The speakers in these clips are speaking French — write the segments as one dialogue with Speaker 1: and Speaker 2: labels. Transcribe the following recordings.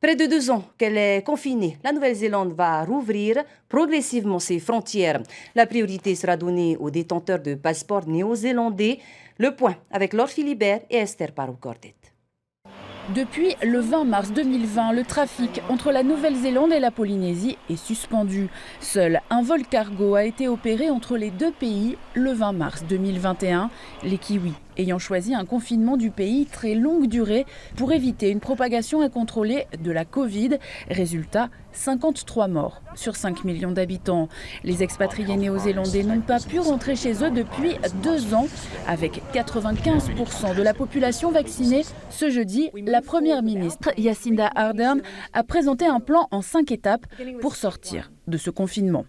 Speaker 1: Près de 2 ans qu'elle est confinée, la Nouvelle-Zélande va rouvrir progressivement ses frontières. La priorité sera donnée aux détenteurs de passeports néo-zélandais. Le point avec Laure Philibert et Esther Parou-Cordet.
Speaker 2: Depuis le 20 mars 2020, le trafic entre la Nouvelle-Zélande et la Polynésie est suspendu. Seul un vol cargo a été opéré entre les deux pays le 20 mars 2021. Les Kiwis ayant choisi un confinement du pays très longue durée pour éviter une propagation incontrôlée de la Covid. Résultat, 53 morts sur 5 millions d'habitants. Les expatriés néo-zélandais n'ont pas pu rentrer chez eux depuis 2 ans. Avec 95% de la population vaccinée, ce jeudi, la première ministre Jacinda Ardern a présenté un plan en 5 étapes pour sortir de ce confinement.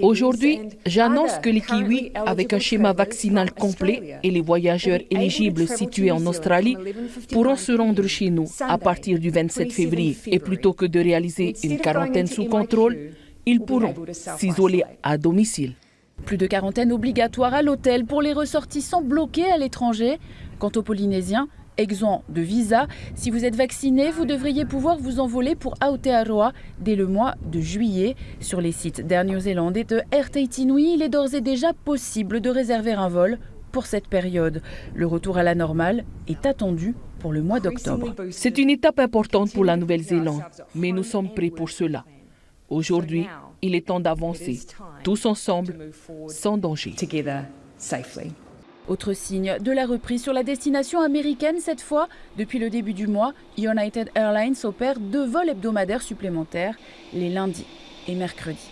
Speaker 3: Aujourd'hui, j'annonce que les Kiwis avec un schéma vaccinal complet et les voyageurs éligibles situés en Australie pourront se rendre chez nous à partir du 27 février. Et plutôt que de réaliser une quarantaine sous contrôle, ils pourront s'isoler à domicile.
Speaker 2: Plus de quarantaine obligatoire à l'hôtel pour les ressortissants bloqués à l'étranger. Quant aux Polynésiens, exempt de visa, si vous êtes vacciné, vous devriez pouvoir vous envoler pour Aotearoa dès le mois de juillet. Sur les sites d'Air New Zealand et de Air Tahiti-Nui, il est d'ores et déjà possible de réserver un vol pour cette période. Le retour à la normale est attendu pour le mois d'octobre.
Speaker 3: C'est une étape importante pour la Nouvelle-Zélande, mais nous sommes prêts pour cela. Aujourd'hui, il est temps d'avancer, tous ensemble, sans danger.
Speaker 2: Autre signe de la reprise sur la destination américaine cette fois. Depuis le début du mois, United Airlines opère 2 vols hebdomadaires supplémentaires les lundis et mercredis.